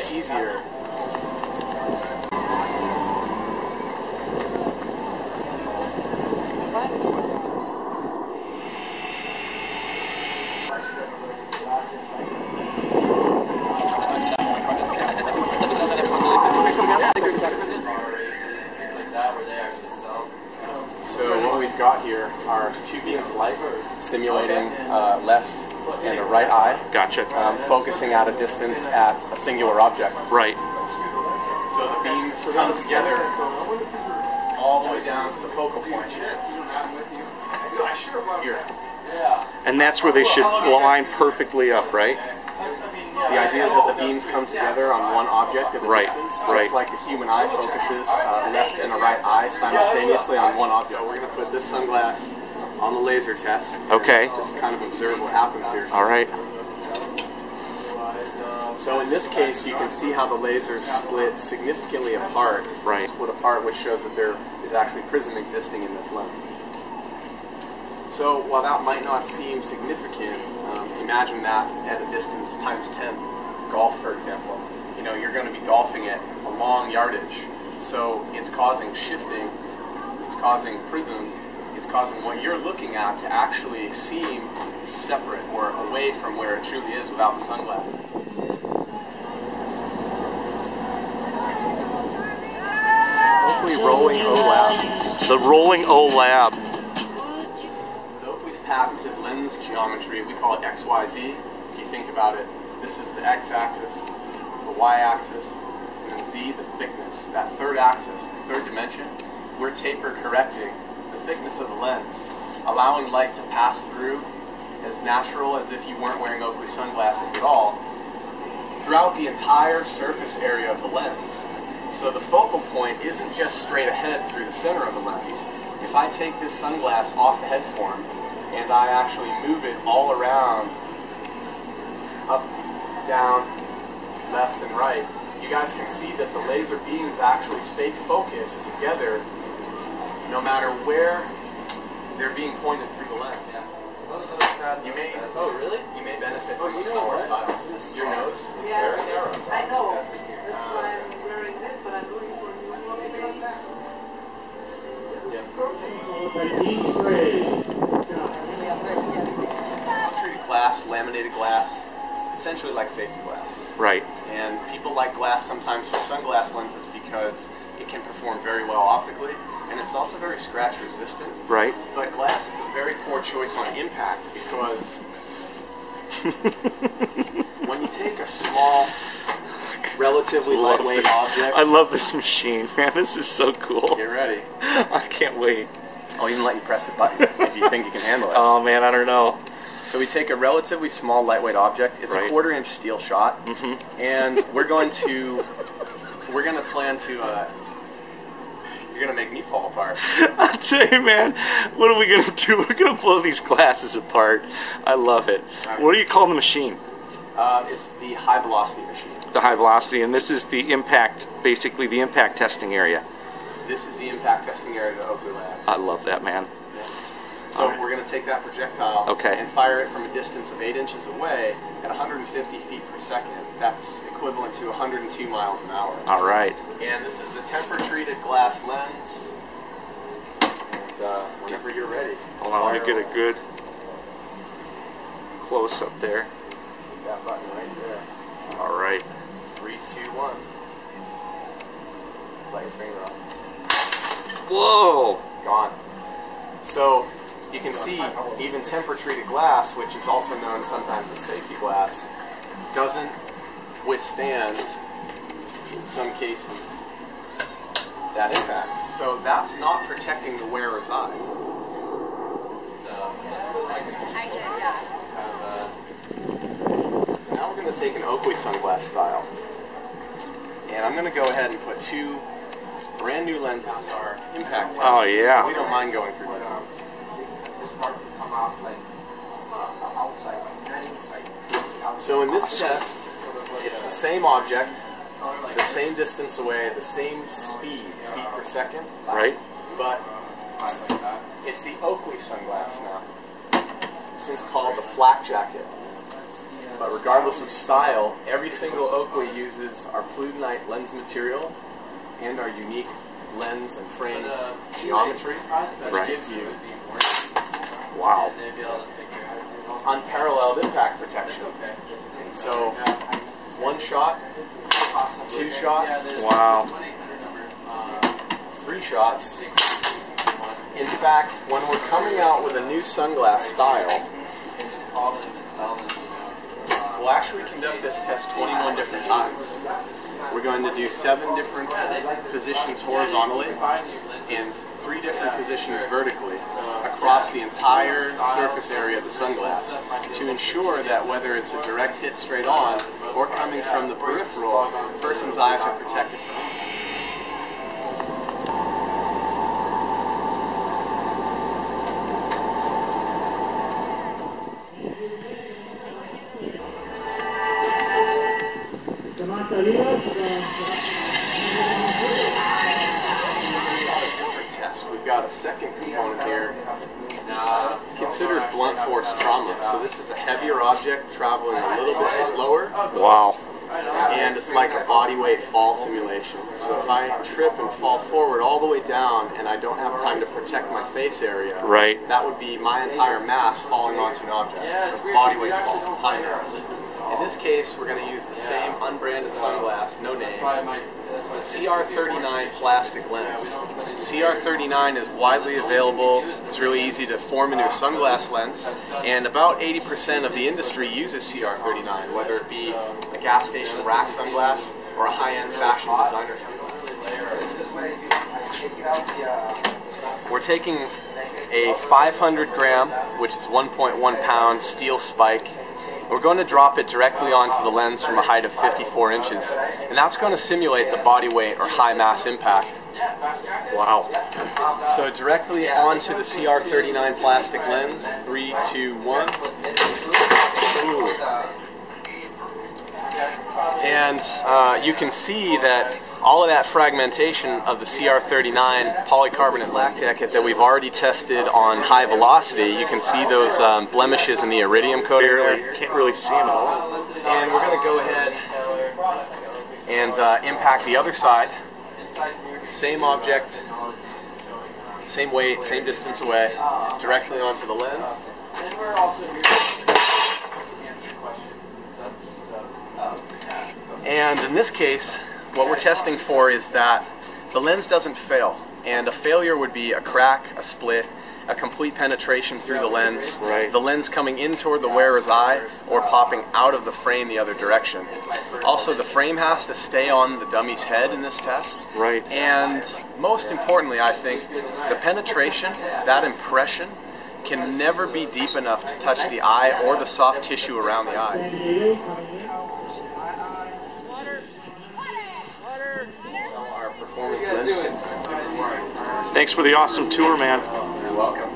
much easier. So what we've got here are two beams of light simulating left and a right eye. Gotcha. Focusing at a distance at a singular object. Right. So the beams come together all the way down to the focal point. Here. And that's where they should line perfectly up, right? The idea is that the beams come together on one object at a distance, just like the human eye focuses left and a right eye simultaneously on one object. We're going to put this sunglass on the laser test. Okay. Just kind of observe what happens here. All right. So in this case, you can see how the lasers split significantly apart. Right. Split apart, which shows that there is actually prism existing in this lens. So while that might not seem significant, imagine that at a distance times 10. Golf, for example. You know, you're going to be golfing at a long yardage. So it's causing shifting, it's causing prism, it's causing what you're looking at to actually seem separate or away from where it truly is without the sunglasses. Oakley Rolling O-Lab. The Rolling O-Lab. Oakley's patented lens geometry, we call it XYZ. If you think about it, this is the x-axis, this is the y-axis, and then z, the thickness. That third axis, the third dimension, we're taper correcting the thickness of the lens, allowing light to pass through as natural as if you weren't wearing Oakley sunglasses at all, throughout the entire surface area of the lens. So the focal point isn't just straight ahead through the center of the lens. If I take this sunglass off the head form and I actually move it all around, up, down, left, and right, you guys can see that the laser beams actually stay focused together no matter where they're being pointed through the lens. You may, you may benefit from a smaller size. Your nose is very narrow. I know. That's why I'm wearing this, but I'm looking for new motivations. Treated glass, laminated glass, it's essentially like safety glass. Right. And people like glass sometimes for sunglass lenses because it can perform very well optically, and it's also very scratch resistant. Right. But glass is a very poor choice on impact because when you take a small, relatively lightweight object... I love this machine, man. This is so cool. Get ready. I can't wait. I'll even let you press the button if you think you can handle it. Oh, man, I don't know. So we take a relatively small, lightweight object. It's a 1/4-inch steel shot, and we're going to plan to. You're gonna make me fall apart. I tell you, man, what are we gonna do? We're gonna blow these glasses apart. I love it. Right. What do you call the machine? It's the high velocity machine. The high velocity, and this is the impact, basically the impact testing area. This is the impact testing area of the Oakley lab. I love that, man. So we're going to take that projectile and fire it from a distance of 8 inches away at 150 feet per second. That's equivalent to 102 miles an hour. All right. And this is the temper-treated glass lens. And whenever you're ready. Hold on, let me get a good close-up there. See that button right there. All right. 3, 2, 1. Let your finger off. Whoa! Gone. So you can see even temper-treated glass, which is also known sometimes as safety glass, doesn't withstand, in some cases, that impact. So that's not protecting the wearer's eye. So now we're going to take an Oakley sunglass style, and I'm going to go ahead and put two brand new lenses are impact tests. Oh yeah. So we don't mind going through those ones. So in this test, it's the same object, the same distance away, the same speed, feet per second. Right. But it's the Oakley sunglass now. This one's called the flak jacket. But regardless of style, every single Oakley uses our plutonite lens material and our unique lens and frame geometry, which gives you Wow. unparalleled impact protection. And so, one shot, two shots, Wow. three shots. In fact, when we're coming out with a new sunglass style, we'll actually conduct this test 21 different times. We're going to do 7 different positions horizontally and 3 different positions vertically across the entire surface area of the sunglass to ensure that whether it's a direct hit straight on or coming from the peripheral, the person's eyes are protected from it. We've got a second component here. It's considered blunt force trauma. So this is a heavier object traveling a little bit slower. Wow. And it's like a body weight fall simulation. So if I trip and fall forward all the way down and I don't have time to protect my face area, Right. that would be my entire mass falling onto an object. So body weight fall, high mass. In this case, we're going to use the same unbranded sunglass, no name, the CR39 plastic lens. CR39 is widely available. It's really easy to form into a sunglass lens, and about 80% of the industry uses CR39, whether it be a gas station rack sunglass or a high-end fashion designer sunglass. We're taking a 500 gram, which is 1.1 pound steel spike. We're going to drop it directly onto the lens from a height of 54 inches, and that's going to simulate the body weight or high mass impact. Wow. So directly onto the CR39 plastic lens, 3, 2, 1. Ooh. And you can see that all of that fragmentation of the CR39 polycarbonate lactic that we've already tested on high velocity, you can see those blemishes in the iridium coating there. Barely. Can't really see them at all. And we're going to go ahead and impact the other side. Same object, same weight, same distance away, directly onto the lens. And in this case, what we're testing for is that the lens doesn't fail. And a failure would be a crack, a split, a complete penetration through the lens, Right. the lens coming in toward the wearer's eye, or popping out of the frame the other direction. Also, the frame has to stay on the dummy's head in this test. Right. And most importantly, I think, the penetration, that impression, can never be deep enough to touch the eye or the soft tissue around the eye. Our performance lens kits. Thanks for the awesome tour, man. You're welcome.